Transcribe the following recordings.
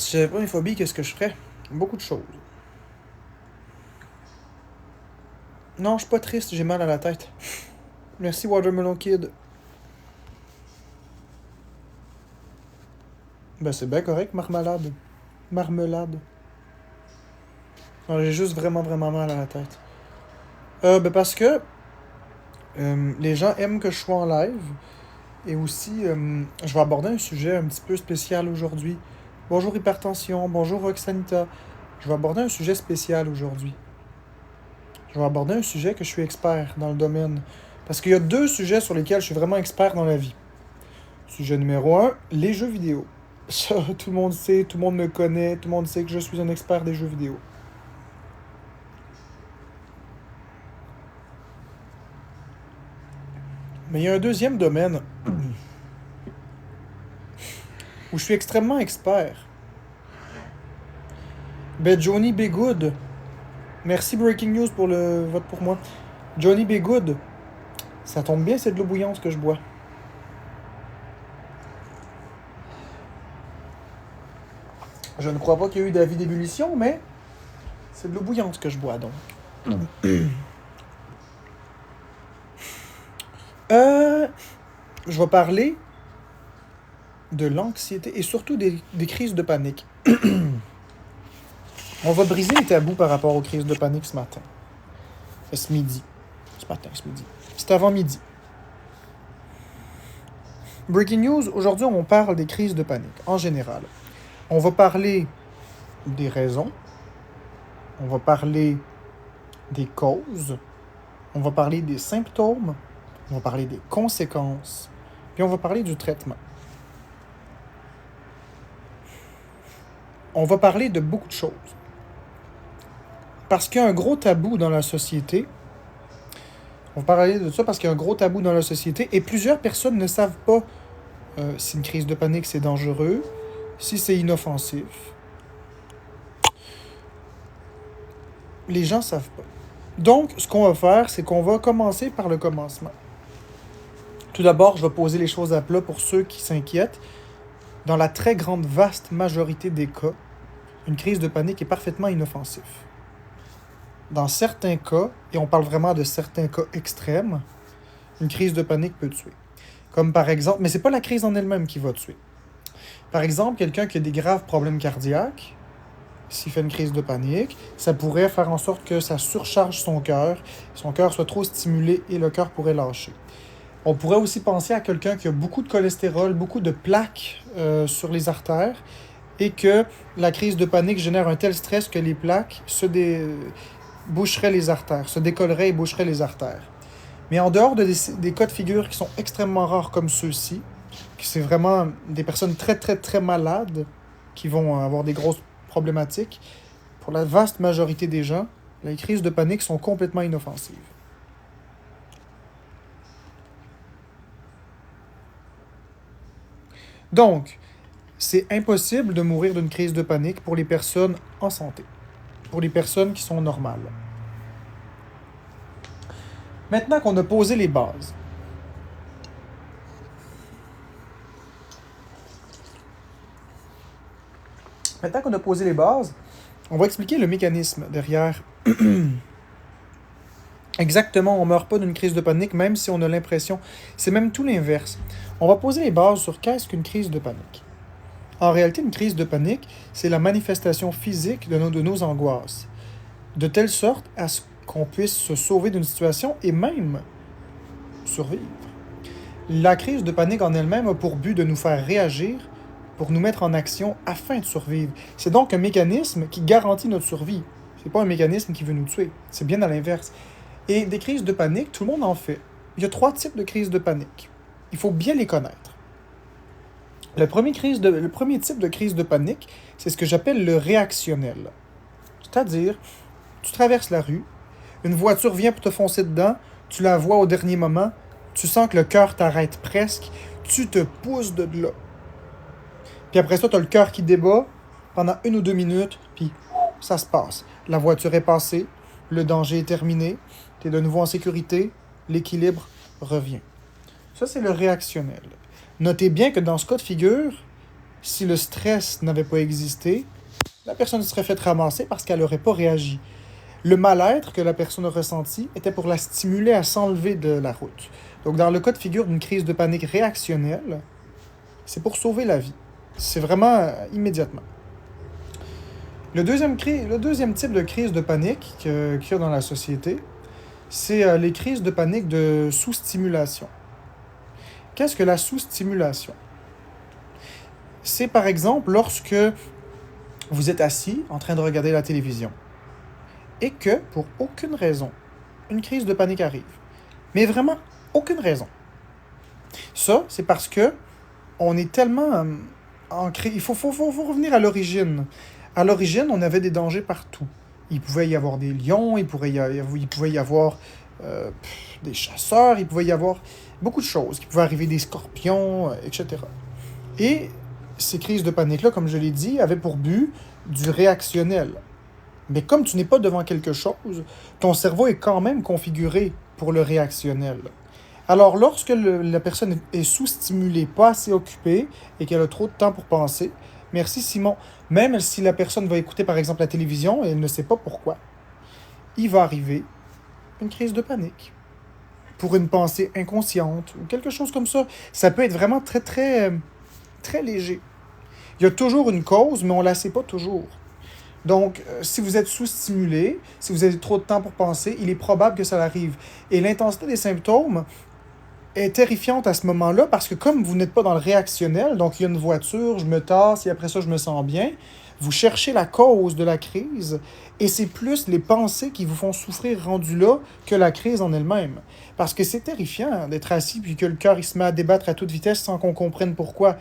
Si j'avais pas une phobie, qu'est-ce que je ferais? Beaucoup de choses. Non, je suis pas triste, j'ai mal à la tête. Merci Watermelon Kid. Ben c'est bien correct, marmelade. Marmelade. Non, j'ai juste vraiment vraiment mal à la tête. Ben parce que les gens aiment que je sois en live. Et aussi, je vais aborder un sujet un petit peu spécial aujourd'hui. Bonjour Hypertension, bonjour Roxanita. Je vais aborder un sujet spécial aujourd'hui. Je vais aborder un sujet que je suis expert dans le domaine. Parce qu'il y a deux sujets sur lesquels je suis vraiment expert dans la vie. Sujet numéro un, les jeux vidéo. Ça, tout le monde sait, tout le monde me connaît, tout le monde sait que je suis un expert des jeux vidéo. Mais il y a un deuxième domaine où je suis extrêmement expert. Ben, Johnny B. Good. Merci Breaking News pour le vote pour moi. Johnny B. Good. Ça tombe bien, c'est de l'eau bouillante que je bois. Je ne crois pas qu'il y ait eu d'avis d'ébullition, mais c'est de l'eau bouillante que je bois donc. Je vais parler de l'anxiété et surtout des crises de panique. On va briser les tabous par rapport aux crises de panique ce matin. Ce midi. Ce matin, ce midi. C'est avant midi. Breaking news, aujourd'hui on parle des crises de panique en général. On va parler des raisons. On va parler des causes. On va parler des symptômes. On va parler des conséquences. Puis on va parler du traitement. On va parler de beaucoup de choses. Parce qu'il y a un gros tabou dans la société. On va parler de ça parce qu'il y a un gros tabou dans la société et plusieurs personnes ne savent pas si une crise de panique c'est dangereux, si c'est inoffensif. Les gens savent pas. Donc, ce qu'on va faire, c'est qu'on va commencer par le commencement. Tout d'abord, je vais poser les choses à plat pour ceux qui s'inquiètent. Dans la très grande, vaste majorité des cas, une crise de panique est parfaitement inoffensive. Dans certains cas, et on parle vraiment de certains cas extrêmes, une crise de panique peut tuer. Comme par exemple, mais c'est pas la crise en elle-même qui va tuer. Par exemple, quelqu'un qui a des graves problèmes cardiaques, s'il fait une crise de panique, ça pourrait faire en sorte que ça surcharge son cœur soit trop stimulé et le cœur pourrait lâcher. On pourrait aussi penser à quelqu'un qui a beaucoup de cholestérol, beaucoup de plaques sur les artères, et que la crise de panique génère un tel stress que les plaques boucheraient les artères, se décolleraient et boucheraient les artères. Mais en dehors des cas de figure qui sont extrêmement rares comme ceux-ci, que c'est vraiment des personnes très très très malades qui vont avoir des grosses problématiques, pour la vaste majorité des gens, les crises de panique sont complètement inoffensives. Donc, c'est impossible de mourir d'une crise de panique pour les personnes en santé, pour les personnes qui sont normales. Maintenant qu'on a posé les bases, on va expliquer le mécanisme derrière. Exactement, on ne meurt pas d'une crise de panique, même si on a l'impression. C'est même tout l'inverse. On va poser les bases sur qu'est-ce qu'une crise de panique. En réalité, une crise de panique, c'est la manifestation physique de nos angoisses, de telle sorte à ce qu'on puisse se sauver d'une situation et même survivre. La crise de panique en elle-même a pour but de nous faire réagir, pour nous mettre en action afin de survivre. C'est donc un mécanisme qui garantit notre survie. C'est pas un mécanisme qui veut nous tuer. C'est bien à l'inverse. Et des crises de panique, tout le monde en fait. Il y a 3 types de crises de panique. Il faut bien les connaître. Le premier type de crise de panique, c'est ce que j'appelle le réactionnel. C'est-à-dire, tu traverses la rue, une voiture vient pour te foncer dedans, tu la vois au dernier moment, tu sens que le cœur t'arrête presque, tu te pousses de là. Puis après ça, tu as le cœur qui débat pendant 1 ou 2 minutes, puis ça se passe. La voiture est passée, le danger est terminé, tu es de nouveau en sécurité, l'équilibre revient. Ça, c'est le réactionnel. Notez bien que dans ce cas de figure, si le stress n'avait pas existé, la personne se serait faite ramasser parce qu'elle n'aurait pas réagi. Le mal-être que la personne a ressenti était pour la stimuler à s'enlever de la route. Donc, dans le cas de figure d'une crise de panique réactionnelle, c'est pour sauver la vie. C'est vraiment immédiatement. Le deuxième type de crise de panique qu'il y a dans la société, c'est les crises de panique de sous-stimulation. Qu'est-ce que la sous-stimulation? C'est par exemple lorsque vous êtes assis en train de regarder la télévision et que, pour aucune raison, une crise de panique arrive. Mais vraiment, aucune raison. Ça, c'est parce que on est tellement ancré. Il faut revenir à l'origine. À l'origine, on avait des dangers partout. Il pouvait y avoir des lions, il pouvait y avoir des chasseurs, il pouvait y avoir beaucoup de choses. Il pouvait arriver des scorpions, etc. Et ces crises de panique-là, comme je l'ai dit, avaient pour but du réactionnel. Mais comme tu n'es pas devant quelque chose, ton cerveau est quand même configuré pour le réactionnel. Alors, lorsque la personne est sous-stimulée, pas assez occupée, et qu'elle a trop de temps pour penser, merci Simon, même si la personne va écouter par exemple la télévision et elle ne sait pas pourquoi, il va arriver une crise de panique. Pour une pensée inconsciente ou quelque chose comme ça. Ça peut être vraiment très, très, très léger. Il y a toujours une cause, mais on ne la sait pas toujours. Donc, si vous êtes sous-stimulé, si vous avez trop de temps pour penser, il est probable que ça arrive. Et l'intensité des symptômes est terrifiante à ce moment-là parce que comme vous n'êtes pas dans le réactionnel, donc il y a une voiture, je me tasse et après ça je me sens bien, vous cherchez la cause de la crise et c'est plus les pensées qui vous font souffrir rendu là que la crise en elle-même. Parce que c'est terrifiant d'être assis puis que le cœur il se met à débattre à toute vitesse sans qu'on comprenne pourquoi.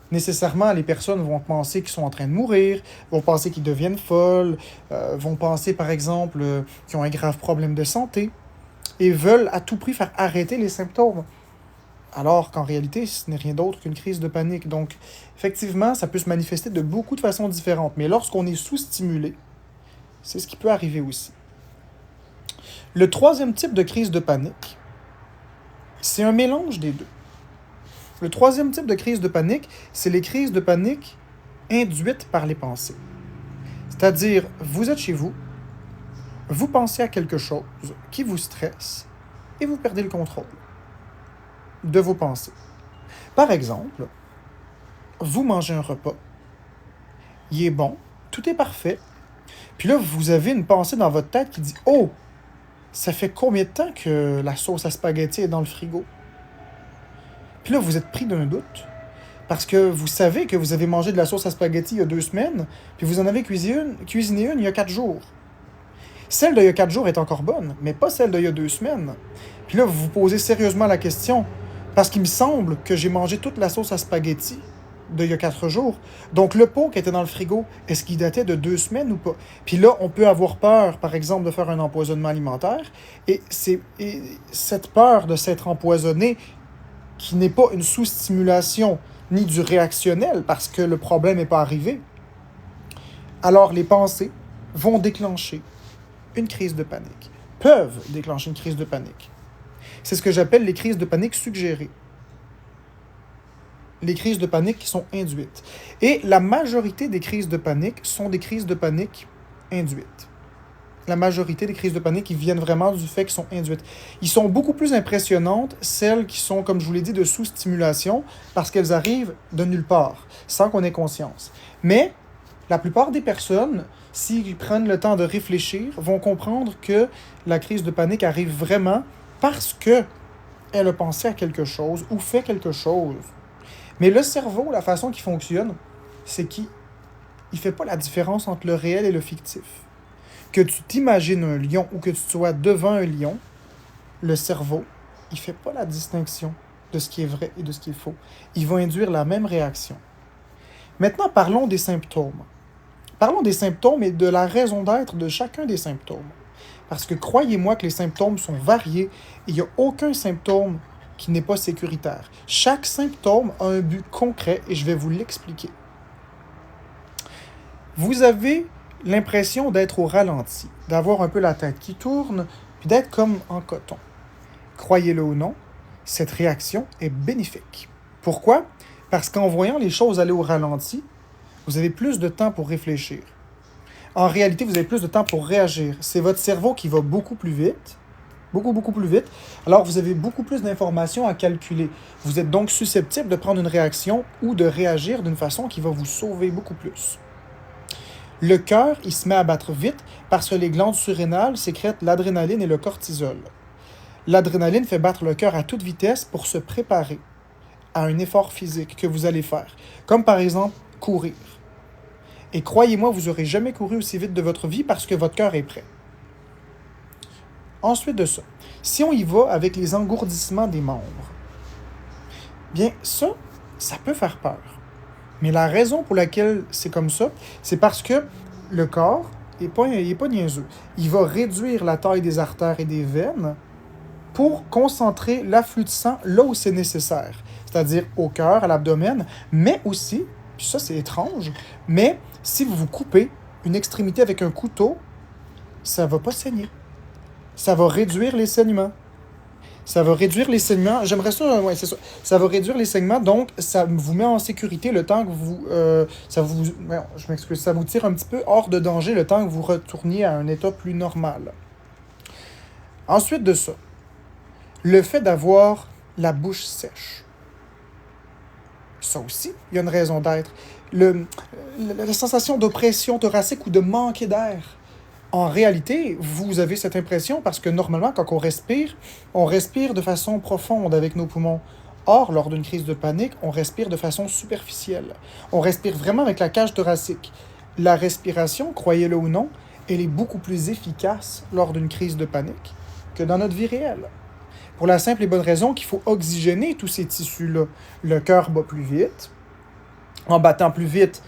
Nécessairement, les personnes vont penser qu'ils sont en train de mourir, vont penser qu'ils deviennent folles, vont penser par exemple qu'ils ont un grave problème de santé et veulent à tout prix faire arrêter les symptômes. Alors qu'en réalité, ce n'est rien d'autre qu'une crise de panique. Donc, effectivement, ça peut se manifester de beaucoup de façons différentes. Mais lorsqu'on est sous-stimulé, c'est ce qui peut arriver aussi. Le troisième type de crise de panique, c'est un mélange des deux. Le troisième type de crise de panique, c'est les crises de panique induites par les pensées. C'est-à-dire, vous êtes chez vous, vous pensez à quelque chose qui vous stresse et vous perdez le contrôle de vos pensées. Par exemple, vous mangez un repas, il est bon, tout est parfait, puis là, vous avez une pensée dans votre tête qui dit « Oh, ça fait combien de temps que la sauce à spaghetti est dans le frigo? » Puis là, vous êtes pris d'un doute, parce que vous savez que vous avez mangé de la sauce à spaghetti il y a 2 semaines, puis vous en avez cuisiné une il y a 4 jours. Celle d'il y a 4 jours est encore bonne, mais pas celle d'il y a 2 semaines. Puis là, vous vous posez sérieusement la question, parce qu'il me semble que j'ai mangé toute la sauce à spaghetti d'il y a 4 jours. Donc le pot qui était dans le frigo, est-ce qu'il datait de 2 semaines ou pas? Puis là, on peut avoir peur, par exemple, de faire un empoisonnement alimentaire, et cette peur de s'être empoisonné, qui n'est pas une sous-stimulation, ni du réactionnel, parce que le problème n'est pas arrivé, alors les pensées vont déclencher une crise de panique, peuvent déclencher une crise de panique. C'est ce que j'appelle les crises de panique suggérées. Les crises de panique qui sont induites. Et la majorité des crises de panique sont des crises de panique induites. La majorité des crises de panique qui viennent vraiment du fait qu'elles sont induites. Ils sont beaucoup plus impressionnantes, celles qui sont, comme je vous l'ai dit, de sous-stimulation, parce qu'elles arrivent de nulle part, sans qu'on ait conscience. Mais la plupart des personnes, s'ils prennent le temps de réfléchir, vont comprendre que la crise de panique arrive vraiment parce qu'elle a pensé à quelque chose ou fait quelque chose. Mais le cerveau, la façon qu'il fonctionne, c'est qu'il ne fait pas la différence entre le réel et le fictif. Que tu t'imagines un lion ou que tu sois devant un lion, le cerveau, il ne fait pas la distinction de ce qui est vrai et de ce qui est faux. Il va induire la même réaction. Maintenant, parlons des symptômes. Parlons des symptômes et de la raison d'être de chacun des symptômes. Parce que croyez-moi que les symptômes sont variés et il n'y a aucun symptôme qui n'est pas sécuritaire. Chaque symptôme a un but concret et je vais vous l'expliquer. Vous avez l'impression d'être au ralenti, d'avoir un peu la tête qui tourne, puis d'être comme en coton. Croyez-le ou non, cette réaction est bénéfique. Pourquoi? Parce qu'en voyant les choses aller au ralenti, vous avez plus de temps pour réfléchir. En réalité, vous avez plus de temps pour réagir. C'est votre cerveau qui va beaucoup plus vite, beaucoup plus vite, alors vous avez beaucoup plus d'informations à calculer. Vous êtes donc susceptible de prendre une réaction ou de réagir d'une façon qui va vous sauver beaucoup plus. Le cœur, il se met à battre vite parce que les glandes surrénales sécrètent l'adrénaline et le cortisol. L'adrénaline fait battre le cœur à toute vitesse pour se préparer à un effort physique que vous allez faire, comme par exemple courir. Et croyez-moi, vous n'aurez jamais couru aussi vite de votre vie parce que votre cœur est prêt. Ensuite de ça, si on y va avec les engourdissements des membres, bien ça peut faire peur. Mais la raison pour laquelle c'est comme ça, c'est parce que le corps n'est pas niaiseux. Il va réduire la taille des artères et des veines pour concentrer l'afflux de sang là où c'est nécessaire, c'est-à-dire au cœur, à l'abdomen, mais aussi, puis ça c'est étrange, mais si vous vous coupez une extrémité avec un couteau, ça ne va pas saigner. Ça va réduire les saignements. J'aimerais ça, ouais, c'est ça. Ça va réduire les saignements, donc ça vous met en sécurité le temps que vous... je m'excuse, ça vous tire un petit peu hors de danger le temps que vous retourniez à un état plus normal. Ensuite de ça, le fait d'avoir la bouche sèche. Ça aussi, il y a une raison d'être. La sensation d'oppression thoracique ou de manquer d'air. En réalité, vous avez cette impression parce que normalement, quand on respire de façon profonde avec nos poumons. Or, lors d'une crise de panique, on respire de façon superficielle. On respire vraiment avec la cage thoracique. La respiration, croyez-le ou non, elle est beaucoup plus efficace lors d'une crise de panique que dans notre vie réelle. Pour la simple et bonne raison qu'il faut oxygéner tous ces tissus-là. Le cœur bat plus vite. En battant plus vite,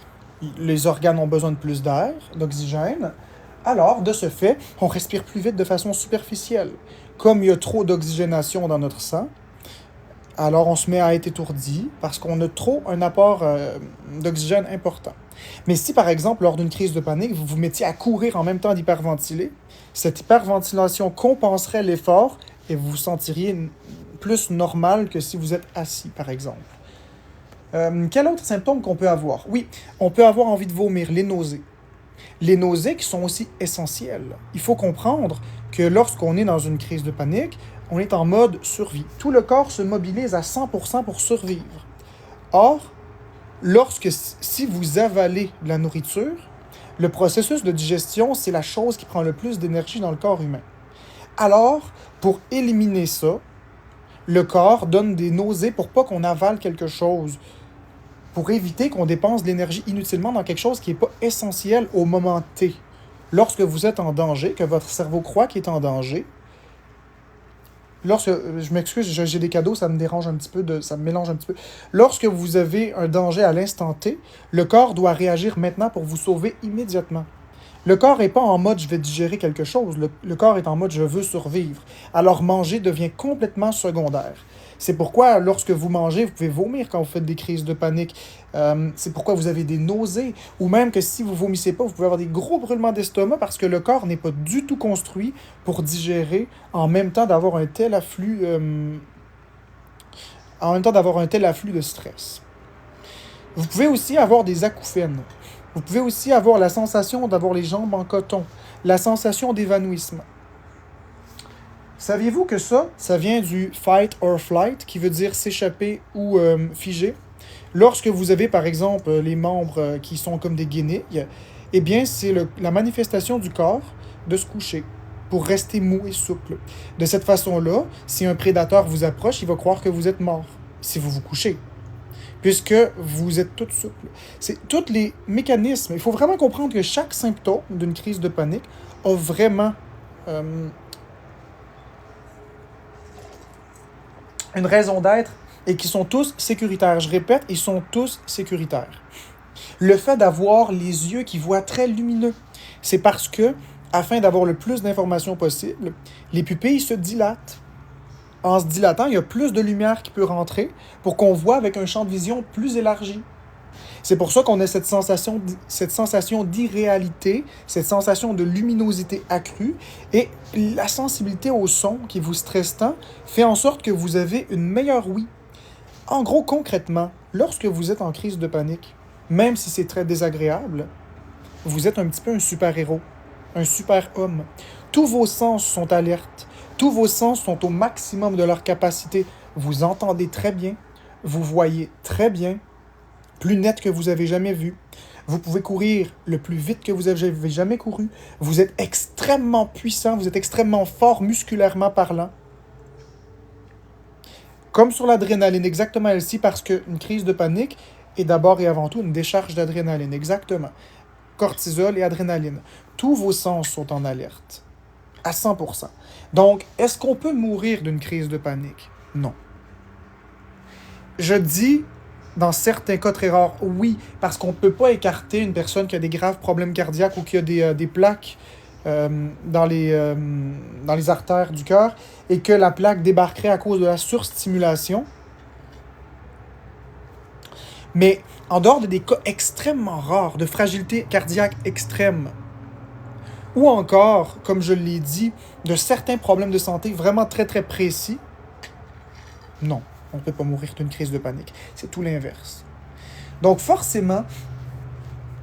les organes ont besoin de plus d'air, d'oxygène. Alors, de ce fait, on respire plus vite de façon superficielle. Comme il y a trop d'oxygénation dans notre sang, alors on se met à être étourdi parce qu'on a trop un apport d'oxygène important. Mais si, par exemple, lors d'une crise de panique, vous vous mettiez à courir en même temps d'hyperventiler, cette hyperventilation compenserait l'effort et vous vous sentiriez plus normal que si vous êtes assis, par exemple. Quel autre symptôme qu'on peut avoir? Oui, on peut avoir envie de vomir, les nausées. Les nausées qui sont aussi essentielles. Il faut comprendre que lorsqu'on est dans une crise de panique, on est en mode survie. Tout le corps se mobilise à 100% pour survivre. Or, si vous avalez de la nourriture, le processus de digestion, c'est la chose qui prend le plus d'énergie dans le corps humain. Alors, pour éliminer ça, le corps donne des nausées pour pas qu'on avale quelque chose, pour éviter qu'on dépense de l'énergie inutilement dans quelque chose qui n'est pas essentiel au moment T. Lorsque vous êtes en danger, que votre cerveau croit qu'il est en danger, je m'excuse, j'ai des cadeaux, ça me mélange un petit peu. Lorsque vous avez un danger à l'instant T, le corps doit réagir maintenant pour vous sauver immédiatement. Le corps n'est pas en mode « je vais digérer quelque chose », le corps est en mode « je veux survivre ». Alors manger devient complètement secondaire. C'est pourquoi lorsque vous mangez, vous pouvez vomir quand vous faites des crises de panique. C'est pourquoi vous avez des nausées, ou même que si vous vomissez pas, vous pouvez avoir des gros brûlements d'estomac parce que le corps n'est pas du tout construit pour digérer en même temps d'avoir un tel afflux, de stress. Vous pouvez aussi avoir des acouphènes. Vous pouvez aussi avoir la sensation d'avoir les jambes en coton, la sensation d'évanouissement. Saviez-vous que ça vient du fight or flight, qui veut dire s'échapper ou figer? Lorsque vous avez, par exemple, les membres qui sont comme des guenilles, eh bien, c'est la manifestation du corps de se coucher pour rester mou et souple. De cette façon-là, si un prédateur vous approche, il va croire que vous êtes mort, si vous vous couchez, puisque vous êtes tout souple. C'est tous les mécanismes. Il faut vraiment comprendre que chaque symptôme d'une crise de panique a vraiment une raison d'être et qui sont tous sécuritaires. Je répète, ils sont tous sécuritaires. Le fait d'avoir les yeux qui voient très lumineux, c'est parce que, afin d'avoir le plus d'informations possible, les pupilles se dilatent. En se dilatant, il y a plus de lumière qui peut rentrer pour qu'on voit avec un champ de vision plus élargi. C'est pour ça qu'on a cette sensation d'irréalité, cette sensation de luminosité accrue, et la sensibilité au son qui vous stresse tant fait en sorte que vous avez une meilleure ouïe. En gros, concrètement, Lorsque vous êtes en crise de panique, même si c'est très désagréable, vous êtes un petit peu un super-héros, un super-homme. Tous vos sens sont alertes. Tous vos sens sont au maximum de leur capacité. Vous entendez très bien. Vous voyez très bien. Plus net que vous avez jamais vu. Vous pouvez courir le plus vite que vous avez jamais couru. Vous êtes extrêmement puissant. Vous êtes extrêmement fort musculairement parlant. Comme sur l'adrénaline, exactement elle-ci, parce qu'une crise de panique est d'abord et avant tout une décharge d'adrénaline. Exactement. Cortisol et adrénaline. Tous vos sens sont en alerte. À 100%. Donc, est-ce qu'on peut mourir d'une crise de panique? Non. Je dis, dans certains cas très rares, oui, parce qu'on ne peut pas écarter une personne qui a des graves problèmes cardiaques ou qui a des plaques dans les artères du cœur et que la plaque débarquerait à cause de la surstimulation. Mais en dehors de des cas extrêmement rares de fragilité cardiaque extrême, ou encore, comme je l'ai dit, de certains problèmes de santé vraiment très très précis, non, on ne peut pas mourir d'une crise de panique. C'est tout l'inverse. Donc forcément,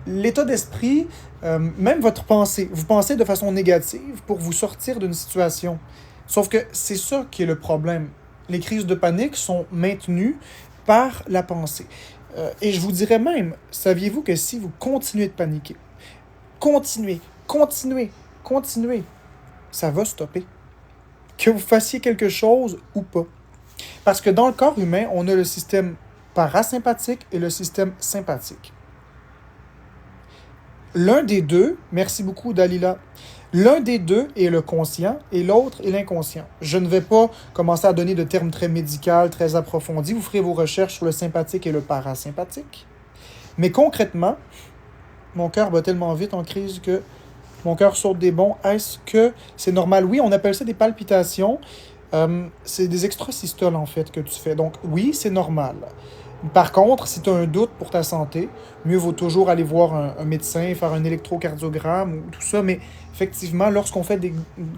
l'état d'esprit, même votre pensée, vous pensez de façon négative pour vous sortir d'une situation. Sauf que c'est ça qui est le problème. Les crises de panique sont maintenues par la pensée. Et je vous dirais même, saviez-vous que si vous continuez de paniquer, continuez, ça va stopper. Que vous fassiez quelque chose ou pas. Parce que dans le corps humain, on a le système parasympathique et le système sympathique. L'un des deux, merci beaucoup Dalila, l'un des deux est le conscient et l'autre est l'inconscient. Je ne vais pas commencer à donner de termes très médicaux, très approfondis. Vous ferez vos recherches sur le sympathique et le parasympathique. Mais concrètement, mon cœur bat tellement vite en crise que mon cœur saute des bonds. Est-ce que c'est normal? Oui, on appelle ça des palpitations. C'est des extrasystoles, en fait, que tu fais. Donc, oui, c'est normal. Par contre, si tu as un doute pour ta santé, mieux vaut toujours aller voir un médecin, faire un électrocardiogramme ou tout ça. Mais effectivement,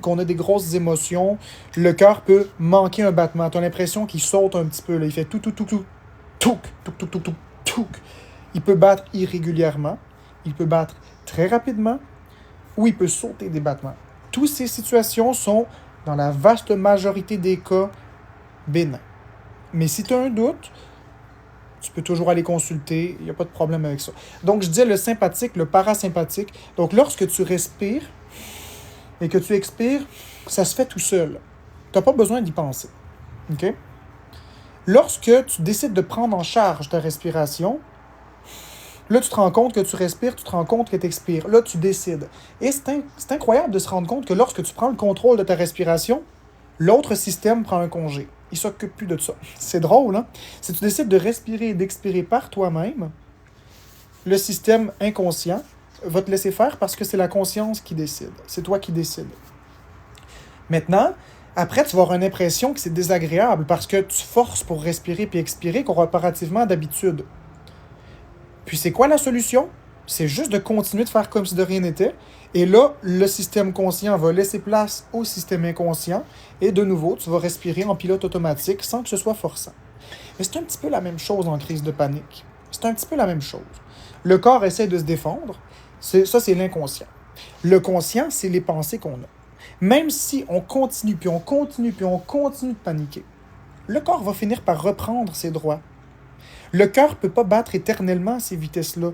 qu'on a des grosses émotions, le cœur peut manquer un battement. Tu as l'impression qu'il saute un petit peu. Là. Il fait tout, tout, tout, tout, tout, tout, tout, tout, tout, tout. Il peut battre irrégulièrement. Il peut battre très rapidement. Ou il peut sauter des battements. Toutes ces situations sont, dans la vaste majorité des cas, bénins. Mais si tu as un doute, tu peux toujours aller consulter, il n'y a pas de problème avec ça. Donc, je disais le sympathique, le parasympathique. Donc, lorsque tu respires et que tu expires, ça se fait tout seul. Tu n'as pas besoin d'y penser. OK? Lorsque tu décides de prendre en charge ta respiration, là, tu te rends compte que tu respires, tu te rends compte que tu expires. Là, tu décides. Et c'est incroyable de se rendre compte que lorsque tu prends le contrôle de ta respiration, l'autre système prend un congé. Il ne s'occupe plus de ça. C'est drôle, hein? Si tu décides de respirer et d'expirer par toi-même, le système inconscient va te laisser faire parce que c'est la conscience qui décide. C'est toi qui décides. Maintenant, après, tu vas avoir une impression que c'est désagréable parce que tu forces pour respirer puis expirer comparativement d'habitude. Puis c'est quoi la solution? C'est juste de continuer de faire comme si de rien n'était. Et là, le système conscient va laisser place au système inconscient. Et de nouveau, tu vas respirer en pilote automatique sans que ce soit forçant. Mais c'est un petit peu la même chose en crise de panique. C'est un petit peu la même chose. Le corps essaie de se défendre. Ça, c'est l'inconscient. Le conscient, c'est les pensées qu'on a. Même si on continue, puis on continue, puis on continue de paniquer, le corps va finir par reprendre ses droits. Le cœur ne peut pas battre éternellement à ces vitesses-là.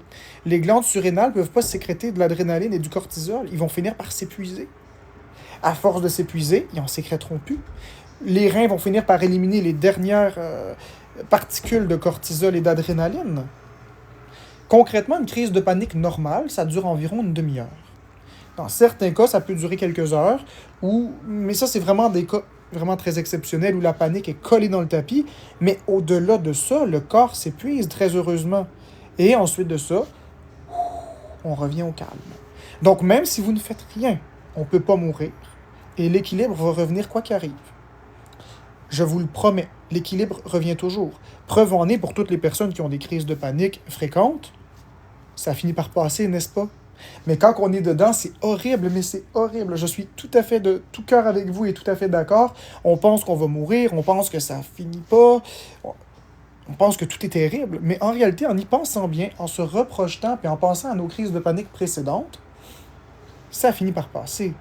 Les glandes surrénales ne peuvent pas sécréter de l'adrénaline et du cortisol. Ils vont finir par s'épuiser. À force de s'épuiser, ils n'en sécréteront plus. Les reins vont finir par éliminer les dernières particules de cortisol et d'adrénaline. Concrètement, une crise de panique normale, ça dure environ une demi-heure. Dans certains cas, ça peut durer quelques heures, mais ça, c'est vraiment des cas vraiment très exceptionnels où la panique est collée dans le tapis. Mais au-delà de ça, le corps s'épuise très heureusement. Et ensuite de ça, on revient au calme. Donc, même si vous ne faites rien, on ne peut pas mourir. Et l'équilibre va revenir quoi qu'il arrive. Je vous le promets, l'équilibre revient toujours. Preuve en est pour toutes les personnes qui ont des crises de panique fréquentes, ça finit par passer, n'est-ce pas? Mais quand on est dedans, c'est horrible, mais c'est horrible. Je suis tout à fait de tout cœur avec vous et tout à fait d'accord. On pense qu'on va mourir, on pense que ça finit pas. On pense que tout est terrible, mais en réalité, en y pensant bien, en se reprojetant et en pensant à nos crises de panique précédentes, ça finit par passer.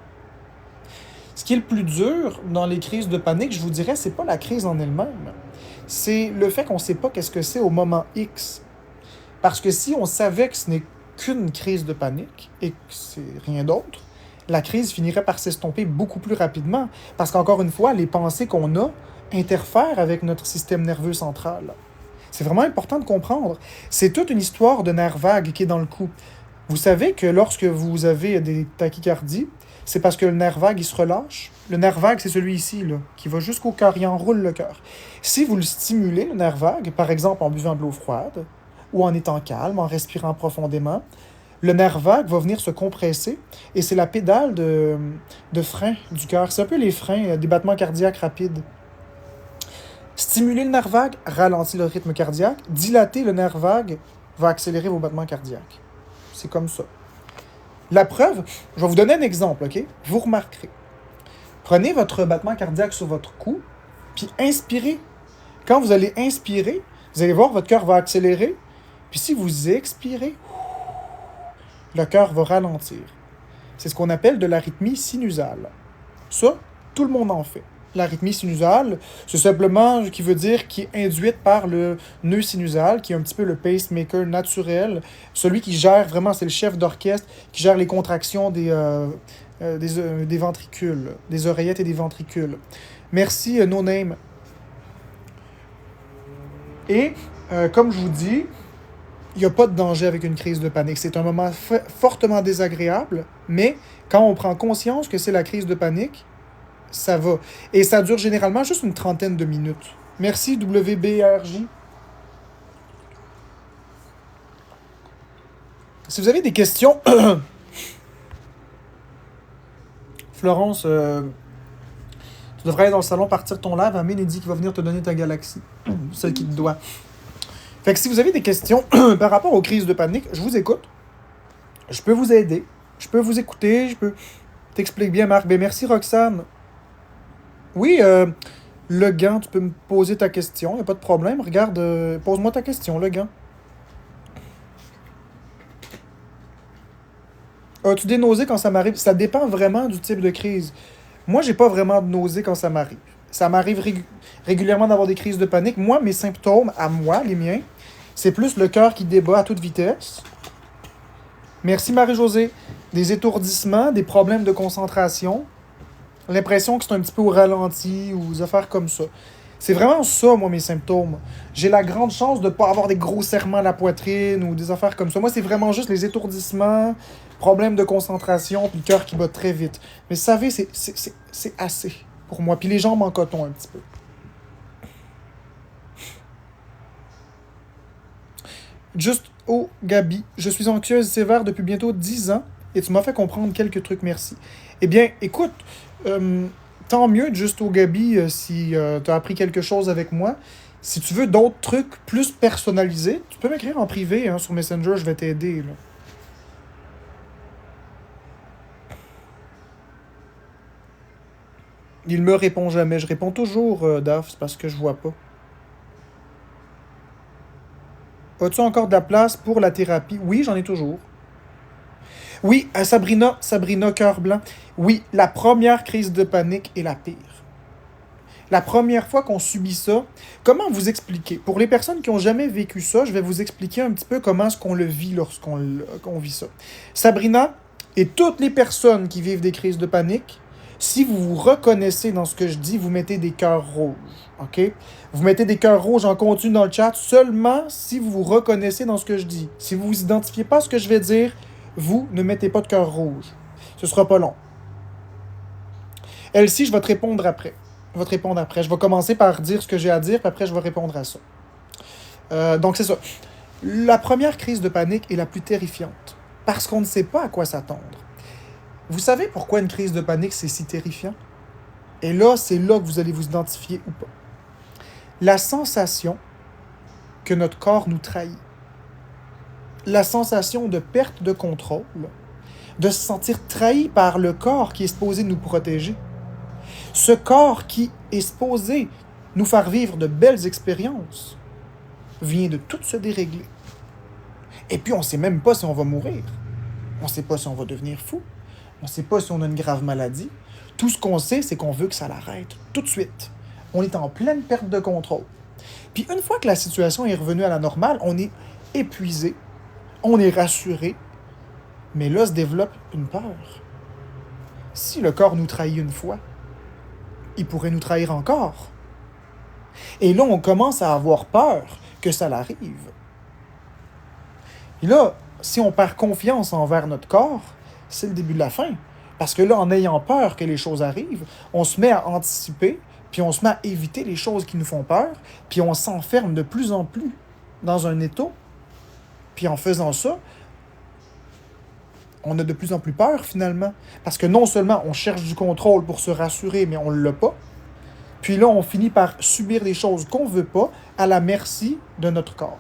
Ce qui est le plus dur dans les crises de panique, je vous dirais, c'est pas la crise en elle-même. C'est le fait qu'on ne sait pas qu'est-ce que c'est au moment X. Parce que si on savait que ce n'est qu'une crise de panique et que c'est rien d'autre, la crise finirait par s'estomper beaucoup plus rapidement. Parce qu'encore une fois, les pensées qu'on a interfèrent avec notre système nerveux central. C'est vraiment important de comprendre. C'est toute une histoire de nerfs vagues qui est dans le coup. Vous savez que lorsque vous avez des tachycardies, c'est parce que le nerf vague, il se relâche. Le nerf vague, c'est celui ici, là, qui va jusqu'au cœur, il enroule le cœur. Si vous le stimulez, le nerf vague, par exemple en buvant de l'eau froide, ou en étant calme, en respirant profondément, le nerf vague va venir se compresser, et c'est la pédale de frein du cœur. C'est un peu les freins des battements cardiaques rapides. Stimuler le nerf vague ralentit le rythme cardiaque. Dilater le nerf vague va accélérer vos battements cardiaques. C'est comme ça. La preuve, je vais vous donner un exemple, OK? Vous remarquerez. Prenez votre battement cardiaque sur votre cou, puis inspirez. Quand vous allez inspirer, vous allez voir, votre cœur va accélérer. Puis si vous expirez, le cœur va ralentir. C'est ce qu'on appelle de l'arythmie sinusale. Ça, tout le monde en fait. L'arythmie sinusale, c'est simplement qui veut dire qui est induite par le nœud sinusal, qui est un petit peu le pacemaker naturel, celui qui gère vraiment, c'est le chef d'orchestre, qui gère les contractions des ventricules, des oreillettes et des ventricules. Merci, No Name. Et, comme je vous dis, il n'y a pas de danger avec une crise de panique. C'est un moment fortement désagréable, mais quand on prend conscience que c'est la crise de panique, ça va. Et ça dure généralement juste une trentaine de minutes. Merci, WBRJ. Si vous avez des questions... Florence, tu devrais aller dans le salon, partir ton live. Amine, il dit qu'il va venir te donner ta galaxie. Celle qui te doit. Fait que si vous avez des questions par rapport aux crises de panique, je vous écoute. Je peux vous aider. Je peux vous écouter. Je peux t'expliquer bien, Marc. Ben, merci, Roxane. Oui, le gant, tu peux me poser ta question. Il n'y a pas de problème. Regarde, pose-moi ta question, le gant. As-tu des nausées quand ça m'arrive? Ça dépend vraiment du type de crise. Moi, j'ai pas vraiment de nausées quand ça m'arrive. Ça m'arrive régulièrement d'avoir des crises de panique. Moi, mes symptômes, à moi, les miens, c'est plus le cœur qui débat à toute vitesse. Merci Marie-Josée. Des étourdissements, des problèmes de concentration. L'impression que c'est un petit peu au ralenti ou des affaires comme ça. C'est vraiment ça, moi, mes symptômes. J'ai la grande chance de ne pas avoir des gros serrements à la poitrine ou des affaires comme ça. Moi, c'est vraiment juste les étourdissements, problèmes de concentration, puis le cœur qui bat très vite. Mais vous savez, c'est assez pour moi. Puis les jambes en coton un petit peu. Juste, oh, Gabi, je suis anxieuse sévère depuis bientôt 10 ans et tu m'as fait comprendre quelques trucs, merci. Eh bien, écoute, tant mieux, juste au Gabi, si tu as appris quelque chose avec moi. Si tu veux d'autres trucs plus personnalisés, tu peux m'écrire en privé sur Messenger, je vais t'aider. Là. Il me répond jamais. Je réponds toujours, Daf, c'est parce que je vois pas. As-tu encore de la place pour la thérapie? Oui, j'en ai toujours. Oui, Sabrina Cœur Blanc. Oui, la première crise de panique est la pire. La première fois qu'on subit ça, comment vous expliquer? Pour les personnes qui n'ont jamais vécu ça, je vais vous expliquer un petit peu comment est-ce qu'on le vit lorsqu'on vit ça. Sabrina et toutes les personnes qui vivent des crises de panique, si vous vous reconnaissez dans ce que je dis, vous mettez des cœurs rouges. OK? Vous mettez des cœurs rouges en continu dans le chat seulement si vous vous reconnaissez dans ce que je dis. Si vous ne vous identifiez pas à ce que je vais dire, vous ne mettez pas de cœur rouge. Ce sera pas long. Elsie, je vais te répondre après. Je vais commencer par dire ce que j'ai à dire, puis après, je vais répondre à ça. Donc, c'est ça. La première crise de panique est la plus terrifiante, parce qu'on ne sait pas à quoi s'attendre. Vous savez pourquoi une crise de panique, c'est si terrifiant? Et là, c'est là que vous allez vous identifier ou pas. La sensation que notre corps nous trahit. La sensation de perte de contrôle, de se sentir trahi par le corps qui est supposé nous protéger. Ce corps qui est supposé nous faire vivre de belles expériences. vient de tout se dérégler. Et puis, on ne sait même pas si on va mourir. On ne sait pas si on va devenir fou. On ne sait pas si on a une grave maladie. Tout ce qu'on sait, c'est qu'on veut que ça l'arrête tout de suite. On est en pleine perte de contrôle. Puis une fois que la situation est revenue à la normale, on est épuisé, on est rassuré, mais là se développe une peur. Si le corps nous trahit une fois, il pourrait nous trahir encore. Et là, on commence à avoir peur que ça l'arrive. Et là, si on perd confiance envers notre corps, c'est le début de la fin. Parce que là, en ayant peur que les choses arrivent, on se met à anticiper, puis on se met à éviter les choses qui nous font peur, puis on s'enferme de plus en plus dans un étau. Puis en faisant ça, on a de plus en plus peur finalement. Parce que non seulement on cherche du contrôle pour se rassurer, mais on ne l'a pas. Puis là, on finit par subir des choses qu'on ne veut pas à la merci de notre corps.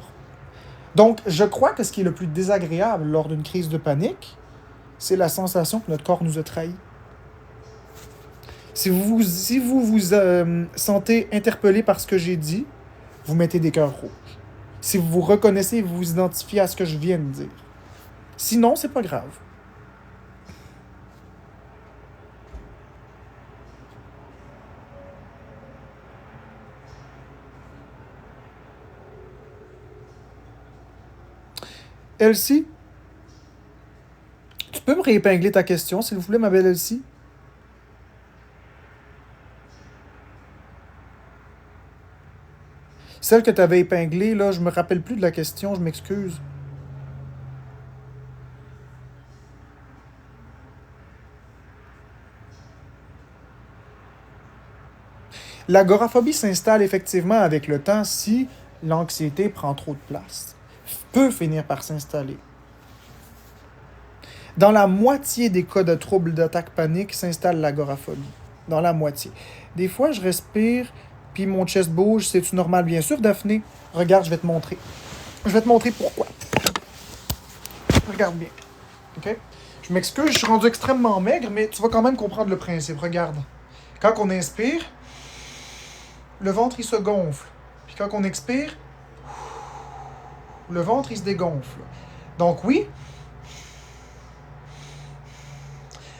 Donc, je crois que ce qui est le plus désagréable lors d'une crise de panique, c'est la sensation que notre corps nous a trahis. Si vous vous sentez interpellé par ce que j'ai dit, vous mettez des cœurs rouges. Si vous vous reconnaissez et vous vous identifiez à ce que je viens de dire. Sinon, c'est pas grave. Elsie, tu peux me réépingler ta question, s'il vous plaît, ma belle Elsie? Celle que tu avais épinglée, là, je me rappelle plus de la question, je m'excuse. L'agoraphobie s'installe effectivement avec le temps si l'anxiété prend trop de place. Peut finir par s'installer. Dans la moitié des cas de troubles d'attaque panique s'installe l'agoraphobie. Dans la moitié. Des fois, je respire, puis mon chest bouge. C'est-tu normal? Bien sûr, Daphné. Regarde, je vais te montrer. Je vais te montrer pourquoi. Regarde bien. OK? Je m'excuse, je suis rendu extrêmement maigre, mais tu vas quand même comprendre le principe. Regarde. Quand on inspire, le ventre, il se gonfle. Puis quand on expire, le ventre, il se dégonfle. Donc oui,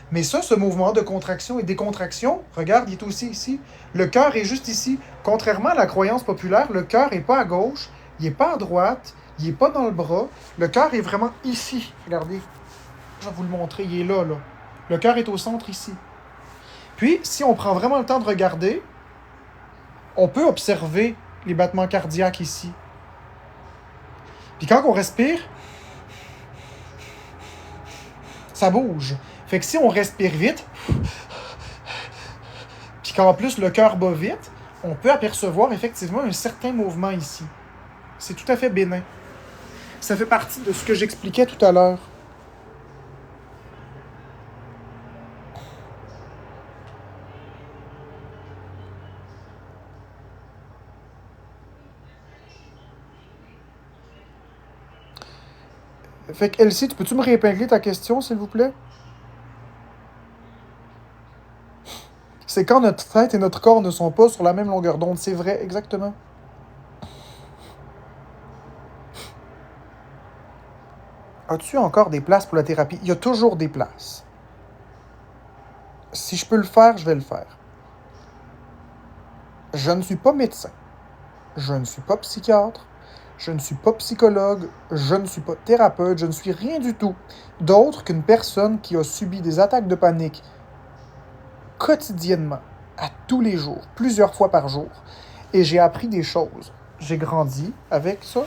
mais ça, ce mouvement de contraction et décontraction, regarde, il est aussi ici. Le cœur est juste ici. Contrairement à la croyance populaire, le cœur n'est pas à gauche, il n'est pas à droite, il n'est pas dans le bras. Le cœur est vraiment ici. Regardez, je vais vous le montrer, il est là, là. Le cœur est au centre ici. Puis, si on prend vraiment le temps de regarder, on peut observer les battements cardiaques ici. Puis quand on respire, ça bouge. Fait que si on respire vite, puis qu'en plus le cœur bat vite, on peut apercevoir effectivement un certain mouvement ici. C'est tout à fait bénin. Ça fait partie de ce que j'expliquais tout à l'heure. Fait que Elsie, peux-tu me réépingler ta question, s'il vous plaît? C'est quand notre tête et notre corps ne sont pas sur la même longueur d'onde. C'est vrai, exactement. As-tu encore des places pour la thérapie? Il y a toujours des places. Si je peux le faire, je vais le faire. Je ne suis pas médecin. Je ne suis pas psychiatre. Je ne suis pas psychologue. Je ne suis pas thérapeute. Je ne suis rien du tout d'autre qu'une personne qui a subi des attaques de panique quotidiennement, à tous les jours, plusieurs fois par jour. Et j'ai appris des choses. J'ai grandi avec ça.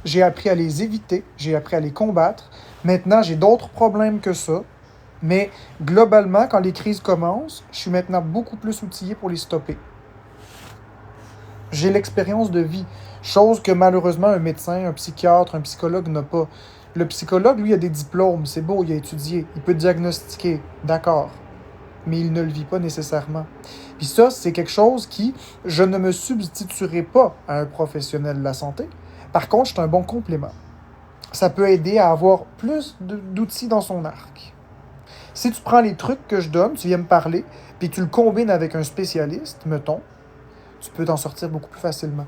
J'ai appris à les éviter. J'ai appris à les combattre. Maintenant, j'ai d'autres problèmes que ça. Mais globalement, quand les crises commencent, je suis maintenant beaucoup plus outillé pour les stopper. J'ai l'expérience de vie, chose que malheureusement un médecin, un psychiatre, un psychologue n'a pas. Le psychologue, lui, a des diplômes, c'est beau, il a étudié, il peut diagnostiquer, d'accord, mais il ne le vit pas nécessairement. Puis ça, c'est quelque chose qui, je ne me substituerai pas à un professionnel de la santé. Par contre, c'est un bon complément. Ça peut aider à avoir plus d'outils dans son arc. Si tu prends les trucs que je donne, tu viens me parler, puis tu le combines avec un spécialiste, mettons, tu peux t'en sortir beaucoup plus facilement.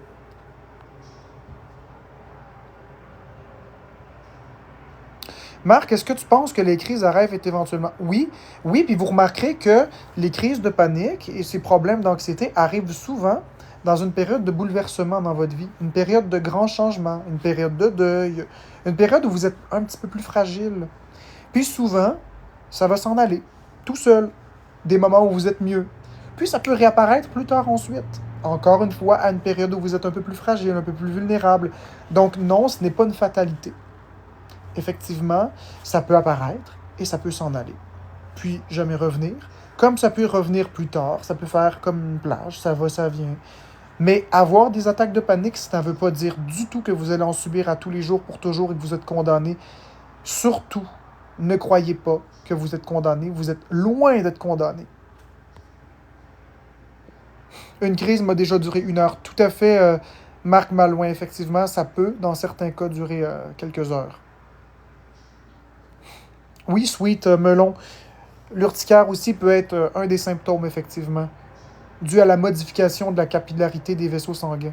Marc, est-ce que tu penses que les crises arrivent éventuellement? Oui, oui, puis vous remarquerez que les crises de panique et ces problèmes d'anxiété arrivent souvent dans une période de bouleversement dans votre vie, une période de grands changements, une période de deuil, une période où vous êtes un petit peu plus fragile. Puis souvent, ça va s'en aller, tout seul, des moments où vous êtes mieux. Puis ça peut réapparaître plus tard ensuite. Encore une fois, à une période où vous êtes un peu plus fragile, un peu plus vulnérable. Donc non, ce n'est pas une fatalité. Effectivement, ça peut apparaître et ça peut s'en aller. Puis jamais revenir. Comme ça peut revenir plus tard, ça peut faire comme une plage, ça va, ça vient. Mais avoir des attaques de panique, ça ne veut pas dire du tout que vous allez en subir à tous les jours pour toujours et que vous êtes condamné. Surtout, ne croyez pas que vous êtes condamné. Vous êtes loin d'être condamné. Une crise m'a déjà duré 1 heure. Tout à fait, Marc Malouin, effectivement, ça peut, dans certains cas, durer quelques heures. Oui, Sweet Melon. L'urticaire aussi peut être un des symptômes, effectivement, dû à la modification de la capillarité des vaisseaux sanguins.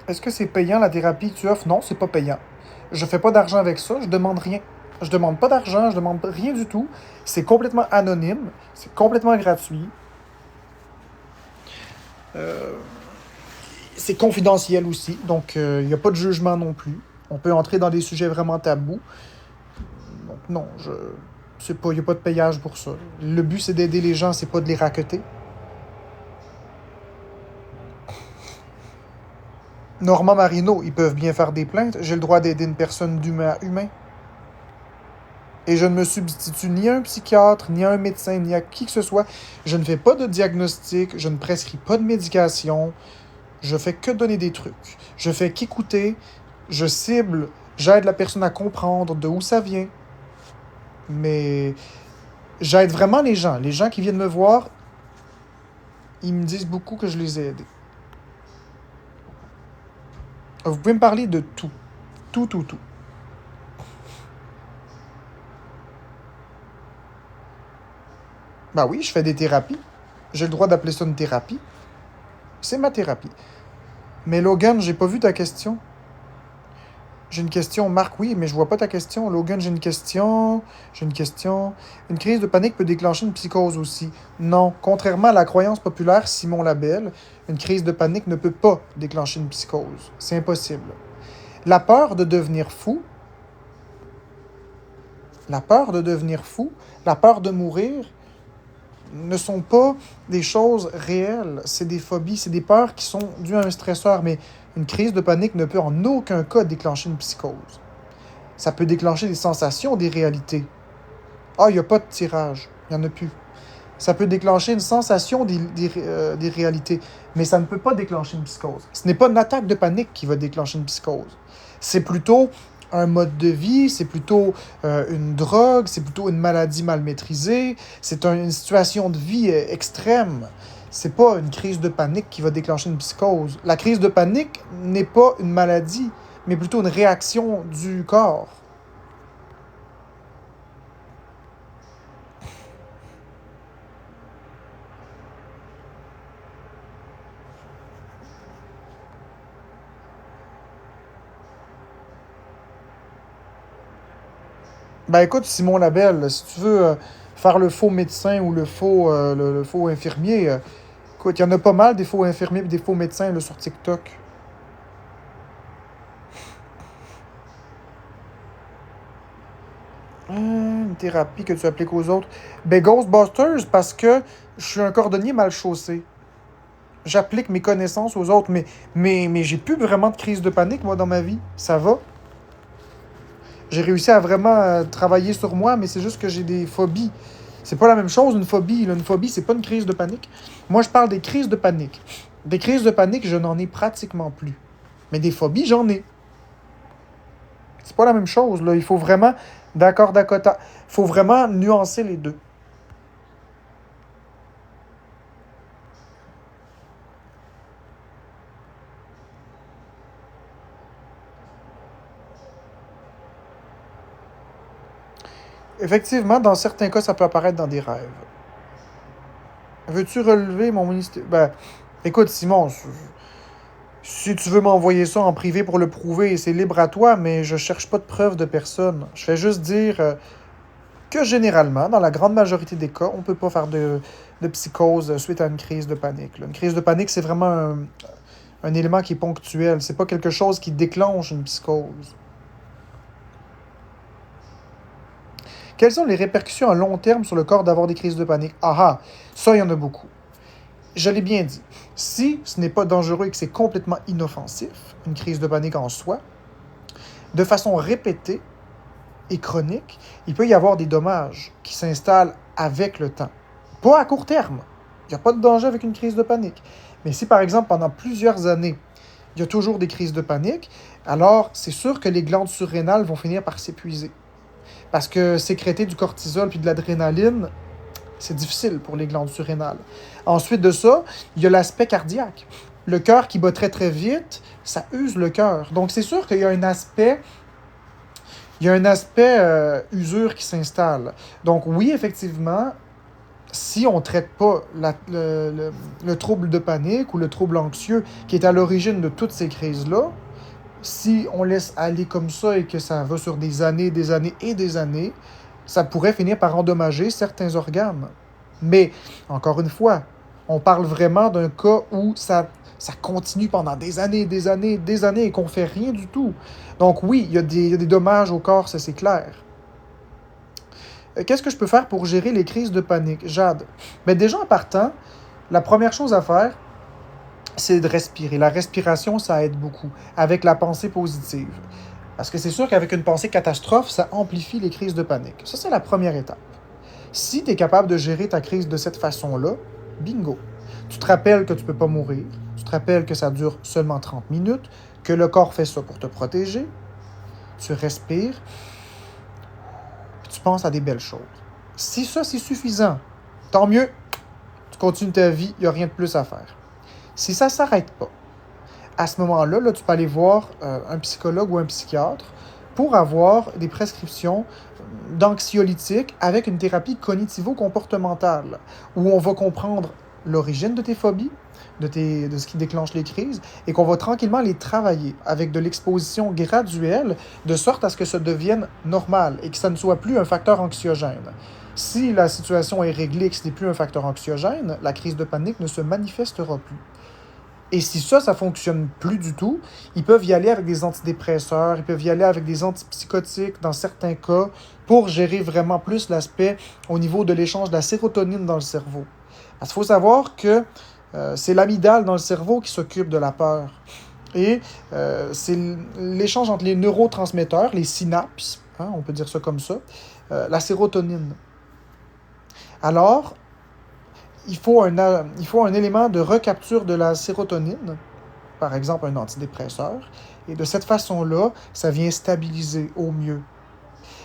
Est-ce que c'est payant la thérapie que tu offres? Non, c'est pas payant. Je fais pas d'argent avec ça, je demande rien. Je demande pas d'argent, je demande rien du tout. C'est complètement anonyme, c'est complètement gratuit. Euh, c'est confidentiel aussi, donc il n'y a pas de jugement non plus. On peut entrer dans des sujets vraiment tabous. Donc non, c'est pas, il n'y a pas de payage pour ça. Le but, c'est d'aider les gens, c'est pas de les racketter. Normand Marino, ils peuvent bien faire des plaintes. J'ai le droit d'aider une personne d'humain à humain. Et je ne me substitue ni à un psychiatre, ni à un médecin, ni à qui que ce soit. Je ne fais pas de diagnostic, je ne prescris pas de médication. Je fais que donner des trucs. Je fais qu'écouter, je cible, j'aide la personne à comprendre de où ça vient. Mais j'aide vraiment les gens. Les gens qui viennent me voir, ils me disent beaucoup que je les ai aidés. Vous pouvez me parler de tout. Tout, tout, tout. Bah oui, je fais des thérapies. J'ai le droit d'appeler ça une thérapie. C'est ma thérapie. Mais Logan, j'ai pas vu ta question. J'ai une question. Marc, oui, mais je vois pas ta question. Logan, j'ai une question. J'ai une question. Une crise de panique peut déclencher une psychose aussi. Non. Contrairement à la croyance populaire Simon Labelle, une crise de panique ne peut pas déclencher une psychose. C'est impossible. La peur de devenir fou, la peur de devenir fou, la peur de mourir ne sont pas des choses réelles. C'est des phobies, c'est des peurs qui sont dues à un stresseur. Mais une crise de panique ne peut en aucun cas déclencher une psychose. Ça peut déclencher des sensations, des réalités. Ah, il n'y a pas de tirage. Il n'y en a plus. Ça peut déclencher une sensation des réalités, mais ça ne peut pas déclencher une psychose. Ce n'est pas une attaque de panique qui va déclencher une psychose. C'est plutôt un mode de vie, c'est plutôt une drogue, c'est plutôt une maladie mal maîtrisée, c'est une situation de vie extrême. C'est pas une crise de panique qui va déclencher une psychose. La crise de panique n'est pas une maladie, mais plutôt une réaction du corps. Ben écoute, Simon Labelle, si tu veux faire le faux médecin ou le faux infirmier, écoute, il y en a pas mal des faux infirmiers et des faux médecins là, sur TikTok. Une thérapie que tu appliques aux autres. Ben Ghostbusters, parce que je suis un cordonnier mal chaussé. J'applique mes connaissances aux autres, mais j'ai plus vraiment de crise de panique, moi, dans ma vie. Ça va. J'ai réussi à vraiment travailler sur moi, mais c'est juste que j'ai des phobies. C'est pas la même chose, une phobie. Là. Une phobie, c'est pas une crise de panique. Moi, je parle des crises de panique. Des crises de panique, je n'en ai pratiquement plus. Mais des phobies, j'en ai. C'est pas la même chose, là. Il faut vraiment, d'accord, Dakota, il faut vraiment nuancer les deux. Effectivement, dans certains cas, ça peut apparaître dans des rêves. Veux-tu relever mon ministère? Ben, écoute, Simon, si tu veux m'envoyer ça en privé pour le prouver, c'est libre à toi, mais je cherche pas de preuves de personne. Je fais juste dire que généralement, dans la grande majorité des cas, on peut pas faire de psychose suite à une crise de panique, là. Une crise de panique, c'est vraiment un élément qui est ponctuel. C'est pas quelque chose qui déclenche une psychose. Quelles sont les répercussions à long terme sur le corps d'avoir des crises de panique? Ah ah, ça, il y en a beaucoup. Je l'ai bien dit. Si ce n'est pas dangereux et que c'est complètement inoffensif, une crise de panique en soi, de façon répétée et chronique, il peut y avoir des dommages qui s'installent avec le temps. Pas à court terme. Il n'y a pas de danger avec une crise de panique. Mais si, par exemple, pendant plusieurs années, il y a toujours des crises de panique, alors c'est sûr que les glandes surrénales vont finir par s'épuiser. Parce que sécréter du cortisol puis de l'adrénaline, c'est difficile pour les glandes surrénales. Ensuite de ça, il y a l'aspect cardiaque. Le cœur qui bat très très vite, ça use le cœur. Donc c'est sûr qu'il y a un aspect, usure qui s'installe. Donc oui, effectivement, si on ne traite pas le trouble de panique ou le trouble anxieux qui est à l'origine de toutes ces crises-là, si on laisse aller comme ça et que ça va sur des années, des années et des années, ça pourrait finir par endommager certains organes. Mais, encore une fois, on parle vraiment d'un cas où ça continue pendant des années, des années, des années et qu'on ne fait rien du tout. Donc oui, il y a des dommages au corps, ça c'est clair. Qu'est-ce que je peux faire pour gérer les crises de panique, Jade? Mais déjà en partant, la première chose à faire, c'est de respirer. La respiration, ça aide beaucoup, avec la pensée positive. Parce que c'est sûr qu'avec une pensée catastrophe, ça amplifie les crises de panique. Ça, c'est la première étape. Si tu es capable de gérer ta crise de cette façon-là, bingo. Tu te rappelles que tu ne peux pas mourir, tu te rappelles que ça dure seulement 30 minutes, que le corps fait ça pour te protéger, tu respires, puis tu penses à des belles choses. Si ça, c'est suffisant, tant mieux, tu continues ta vie, il n'y a rien de plus à faire. Si ça ne s'arrête pas, à ce moment-là, là, tu peux aller voir un psychologue ou un psychiatre pour avoir des prescriptions d'anxiolytiques avec une thérapie cognitivo-comportementale, où on va comprendre l'origine de tes phobies, de ce qui déclenche les crises, et qu'on va tranquillement les travailler avec de l'exposition graduelle, de sorte à ce que ça devienne normal et que ça ne soit plus un facteur anxiogène. Si la situation est réglée et que ce n'est plus un facteur anxiogène, la crise de panique ne se manifestera plus. Et si ça fonctionne plus du tout, ils peuvent y aller avec des antidépresseurs, ils peuvent y aller avec des antipsychotiques dans certains cas pour gérer vraiment plus l'aspect au niveau de l'échange de la sérotonine dans le cerveau. Parce qu'il faut savoir que c'est l'amygdale dans le cerveau qui s'occupe de la peur. Et c'est l'échange entre les neurotransmetteurs, les synapses, hein, on peut dire ça comme ça, la sérotonine. Alors, il faut un élément de recapture de la sérotonine, par exemple un antidépresseur, et de cette façon-là, ça vient stabiliser au mieux.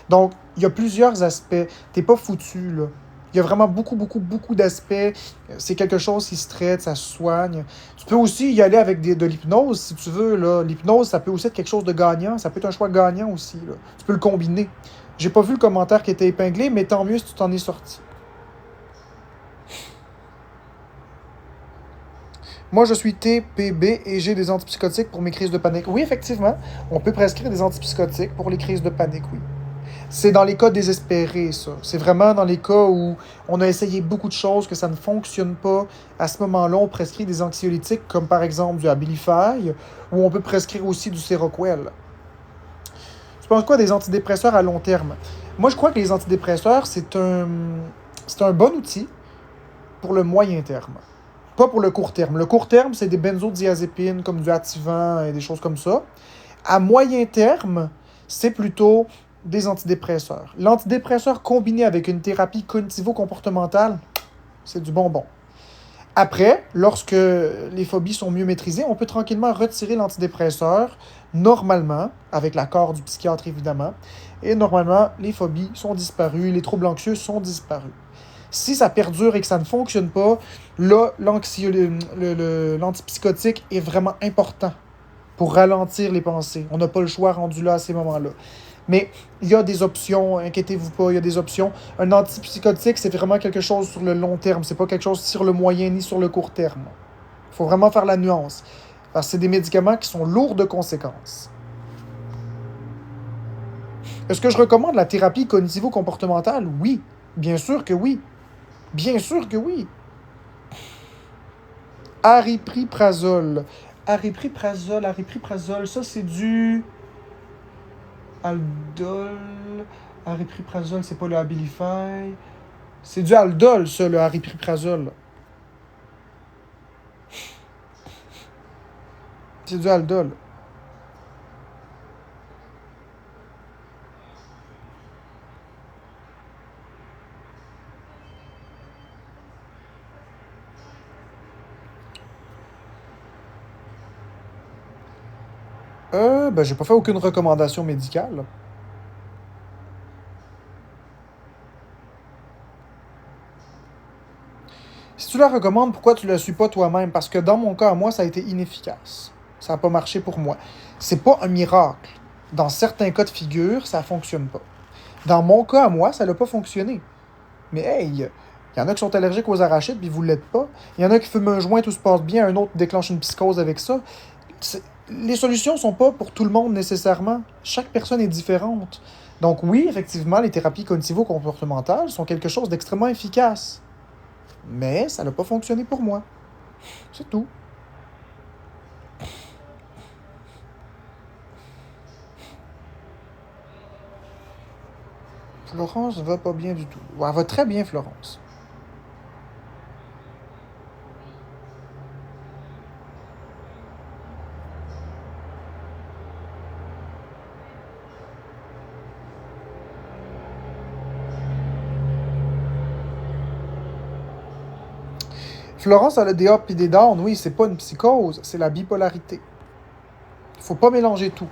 Donc, il y a plusieurs aspects. T'es pas foutu, là. Il y a vraiment beaucoup, beaucoup, beaucoup d'aspects. C'est quelque chose qui se traite, ça se soigne. Tu peux aussi y aller avec de l'hypnose, si tu veux, là. L'hypnose, ça peut aussi être quelque chose de gagnant. Ça peut être un choix gagnant aussi, là. Tu peux le combiner. J'ai pas vu le commentaire qui était épinglé, mais tant mieux si tu t'en es sorti. Moi, je suis TPB et j'ai des antipsychotiques pour mes crises de panique. Oui, effectivement, on peut prescrire des antipsychotiques pour les crises de panique, oui. C'est dans les cas désespérés, ça. C'est vraiment dans les cas où on a essayé beaucoup de choses, que ça ne fonctionne pas. À ce moment-là, on prescrit des anxiolytiques, comme par exemple du Abilify, ou on peut prescrire aussi du Seroquel. Tu penses quoi des antidépresseurs à long terme? Moi, je crois que les antidépresseurs, c'est un bon outil pour le moyen terme. Pas pour le court terme. Le court terme, c'est des benzodiazépines comme du Ativan et des choses comme ça. À moyen terme, c'est plutôt des antidépresseurs. L'antidépresseur combiné avec une thérapie cognitivo-comportementale, c'est du bonbon. Après, lorsque les phobies sont mieux maîtrisées, on peut tranquillement retirer l'antidépresseur, normalement, avec l'accord du psychiatre évidemment, et normalement, les phobies sont disparues, les troubles anxieux sont disparus. Si ça perdure et que ça ne fonctionne pas, là, l'antipsychotique est vraiment important pour ralentir les pensées. On n'a pas le choix rendu là à ces moments-là. Mais il y a des options, inquiétez-vous pas, il y a des options. Un antipsychotique, c'est vraiment quelque chose sur le long terme. C'est pas quelque chose sur le moyen ni sur le court terme. Il faut vraiment faire la nuance. Parce que c'est des médicaments qui sont lourds de conséquences. Est-ce que je recommande la thérapie cognitivo-comportementale? Oui. Bien sûr que oui. Bien sûr que oui. Aripiprazole. Aripiprazole, ça c'est du Aldol. Aripiprazole, c'est pas le Abilify. C'est du Aldol, ça, le aripiprazole. C'est du Aldol. Ben, j'ai pas fait aucune recommandation médicale. Si tu la recommandes, pourquoi tu la suis pas toi-même? Parce que dans mon cas, à moi, ça a été inefficace. Ça n'a pas marché pour moi. C'est pas un miracle. Dans certains cas de figure, ça fonctionne pas. Dans mon cas, à moi, ça n'a pas fonctionné. Mais hey, il y en a qui sont allergiques aux arachides, puis vous ne l'êtes pas. Il y en a qui fument un joint, tout se passe bien, un autre déclenche une psychose avec ça. Les solutions sont pas pour tout le monde nécessairement. Chaque personne est différente. Donc oui, effectivement, les thérapies cognitivo-comportementales sont quelque chose d'extrêmement efficace. Mais ça n'a pas fonctionné pour moi. C'est tout. Florence va pas bien du tout. Ouais, elle va très bien, Florence. Florence, elle a des ups et des downs. Oui, c'est pas une psychose, c'est la bipolarité. Faut pas mélanger tout.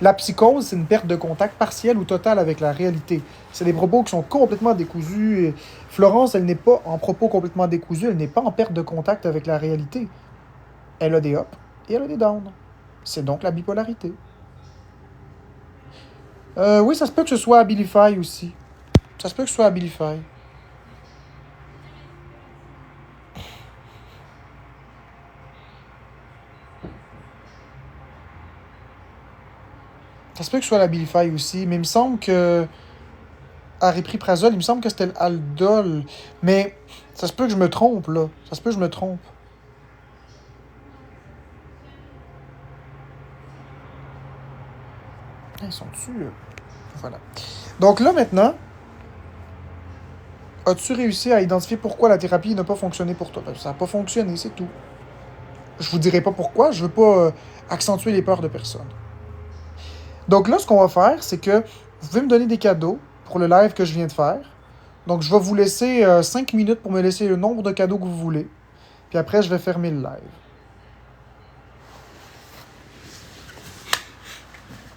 La psychose, c'est une perte de contact partielle ou totale avec la réalité. C'est des propos qui sont complètement décousus. Et Florence, elle n'est pas en propos complètement décousus, elle n'est pas en perte de contact avec la réalité. Elle a des ups et elle a des downs. C'est donc la bipolarité. Oui, ça se peut que ce soit Abilify aussi. Ça se peut que ce soit Abilify. Ça se peut que ce soit l'Abilify aussi, mais il me semble que aripiprazole, il me semble que c'était l'Aldol. Mais ça se peut que je me trompe, là. Ça se peut que je me trompe. Ah, ils sont dessus. Voilà. Donc là, maintenant, as-tu réussi à identifier pourquoi la thérapie n'a pas fonctionné pour toi? Ben, ça n'a pas fonctionné, c'est tout. Je vous dirai pas pourquoi, je veux pas accentuer les peurs de personne. Donc là, ce qu'on va faire, c'est que vous pouvez me donner des cadeaux pour le live que je viens de faire. Donc je vais vous laisser 5 minutes pour me laisser le nombre de cadeaux que vous voulez. Puis après, je vais fermer le live.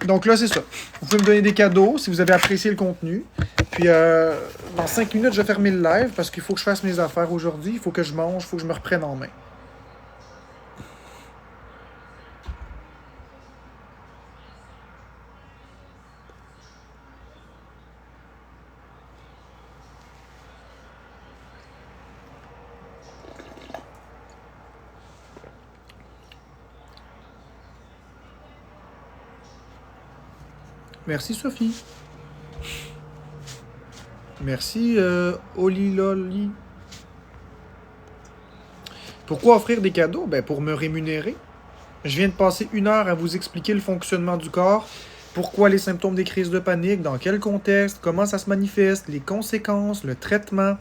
Donc là, c'est ça. Vous pouvez me donner des cadeaux si vous avez apprécié le contenu. Puis dans 5 minutes, je vais fermer le live parce qu'il faut que je fasse mes affaires aujourd'hui. Il faut que je mange, il faut que je me reprenne en main. Merci Sophie. Merci Oli Loli. Pourquoi offrir des cadeaux? Ben pour me rémunérer. Je viens de passer 1 heure à vous expliquer le fonctionnement du corps, pourquoi les symptômes des crises de panique, dans quel contexte, comment ça se manifeste, les conséquences, le traitement,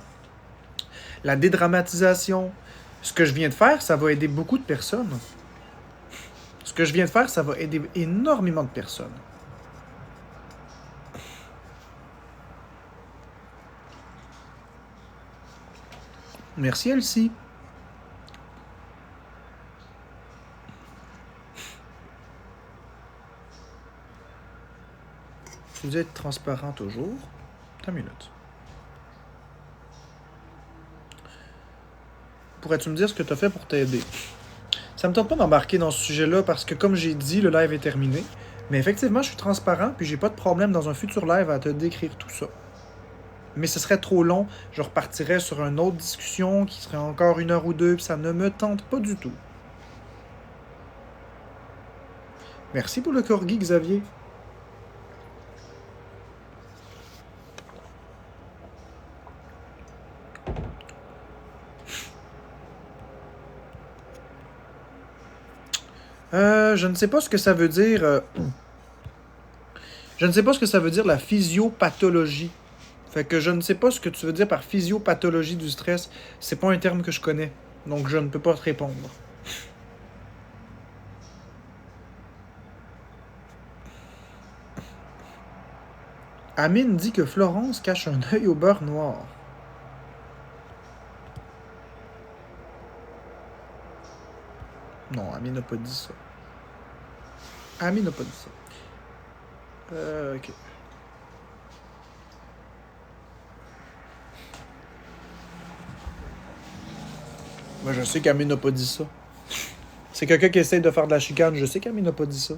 la dédramatisation. Ce que je viens de faire, ça va aider beaucoup de personnes. Ce que je viens de faire, ça va aider énormément de personnes. Merci Elsie. Vous êtes transparent toujours. Attends une minute. Pourrais-tu me dire ce que tu as fait pour t'aider? Ça me tente pas d'embarquer dans ce sujet-là parce que, comme j'ai dit, le live est terminé. Mais effectivement, je suis transparent, puis j'ai pas de problème dans un futur live à te décrire tout ça. Mais ce serait trop long, je repartirais sur une autre discussion qui serait encore 1 heure ou 2, puis ça ne me tente pas du tout. Merci pour le corgi, Xavier. Je ne sais pas ce que ça veut dire. Je ne sais pas ce que ça veut dire la physiopathologie. Fait que je ne sais pas ce que tu veux dire par physiopathologie du stress. C'est pas un terme que je connais. Donc je ne peux pas te répondre. Amine dit que Florence cache un œil au beurre noir. Non, Amine n'a pas dit ça. Amine n'a pas dit ça. Ok. Moi, je sais qu'Amine n'a pas dit ça. C'est quelqu'un qui essaie de faire de la chicane. Je sais qu'Amine n'a pas dit ça.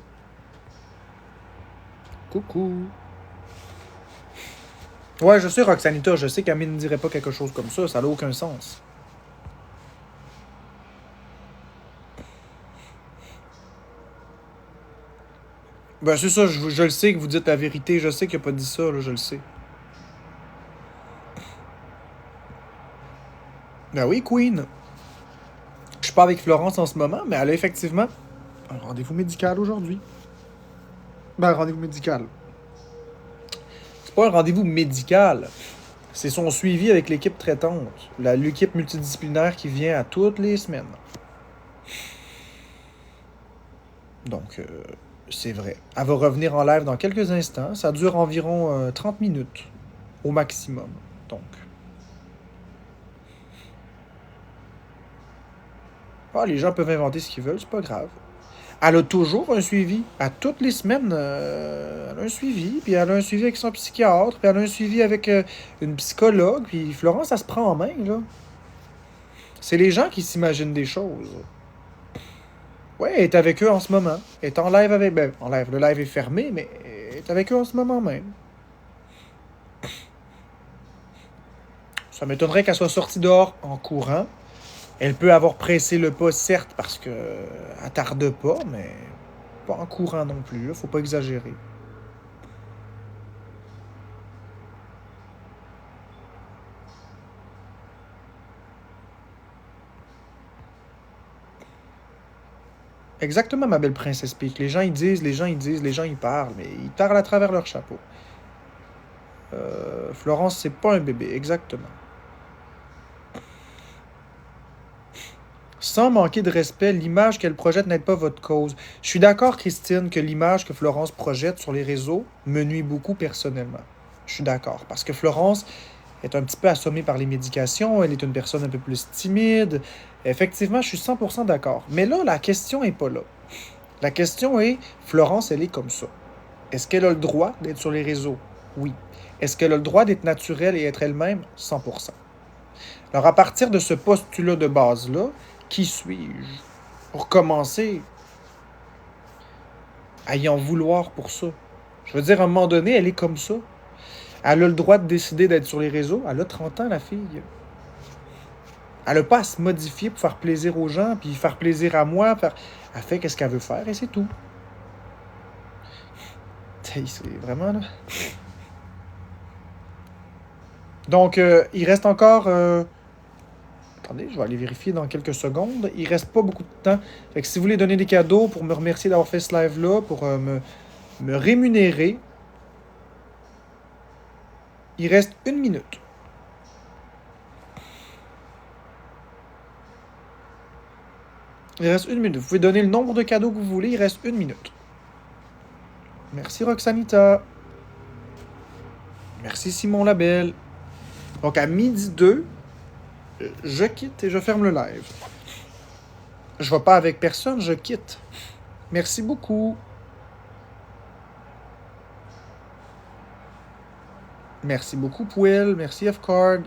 Coucou. Ouais, je sais, Roxanita. Je sais qu'Amine ne dirait pas quelque chose comme ça. Ça n'a aucun sens. Ben, c'est ça. Je le sais que vous dites la vérité. Je sais qu'il n'a pas dit ça. Là, je le sais. Ben oui, Queen. Je suis pas avec Florence en ce moment, mais elle a effectivement un rendez-vous médical aujourd'hui. Ben, un rendez-vous médical. C'est pas un rendez-vous médical. C'est son suivi avec l'équipe traitante. L'équipe multidisciplinaire qui vient à toutes les semaines. Donc, c'est vrai. Elle va revenir en live dans quelques instants. Ça dure environ 30 minutes au maximum. Donc. Ah, les gens peuvent inventer ce qu'ils veulent, c'est pas grave. Elle a toujours un suivi. À toutes les semaines, elle a un suivi. Puis elle a un suivi avec son psychiatre. Puis elle a un suivi avec une psychologue. Puis Florence, ça se prend en main, là. C'est les gens qui s'imaginent des choses. Ouais, elle est avec eux en ce moment. Elle est en live avec... Ben, en live. Le live est fermé, mais elle est avec eux en ce moment même. Ça m'étonnerait qu'elle soit sortie dehors en courant. Elle peut avoir pressé le pas, certes, parce que elle tarde pas, mais pas en courant non plus. Là. Faut pas exagérer. Exactement, ma belle princesse Peach. Les gens, ils disent, les gens, ils disent, les gens, ils parlent, mais ils parlent à travers leur chapeau. Florence, c'est pas un bébé, exactement. Sans manquer de respect, l'image qu'elle projette n'aide pas votre cause. Je suis d'accord, Christine, que l'image que Florence projette sur les réseaux me nuit beaucoup personnellement. Je suis d'accord. Parce que Florence est un petit peu assommée par les médications, elle est une personne un peu plus timide. Effectivement, je suis 100% d'accord. Mais là, la question est pas là. La question est, Florence, elle est comme ça. Est-ce qu'elle a le droit d'être sur les réseaux? Oui. Est-ce qu'elle a le droit d'être naturelle et être elle-même? 100%. Alors, à partir de ce postulat de base-là, qui suis-je? Pour commencer, à y en vouloir pour ça. Je veux dire, à un moment donné, elle est comme ça. Elle a le droit de décider d'être sur les réseaux. Elle a 30 ans, la fille. Elle n'a pas à se modifier pour faire plaisir aux gens, puis faire plaisir à moi. Elle fait qu'est-ce qu'elle veut faire et c'est tout. C'est vraiment là. Donc, il reste encore. Attendez, je vais aller vérifier dans quelques secondes. Il reste pas beaucoup de temps. Fait que si vous voulez donner des cadeaux pour me remercier d'avoir fait ce live-là, pour me rémunérer, il reste 1 minute. Il reste 1 minute. Vous pouvez donner le nombre de cadeaux que vous voulez. Il reste 1 minute. Merci Roxanita. Merci Simon Labelle. Donc à 12h02, je quitte et je ferme le live. Je ne vais pas avec personne, je quitte. Merci beaucoup. Merci beaucoup, Pouel. Merci, F-Card.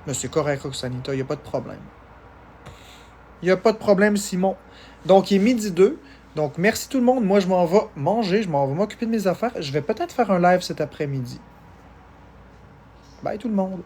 Mais c'est correct, Roxanita, il n'y a pas de problème. Il n'y a pas de problème, Simon. Donc, il est 12h02. Donc, merci tout le monde. Moi, je m'en vais manger, je m'en vais m'occuper de mes affaires. Je vais peut-être faire un live cet après-midi. Bye tout le monde.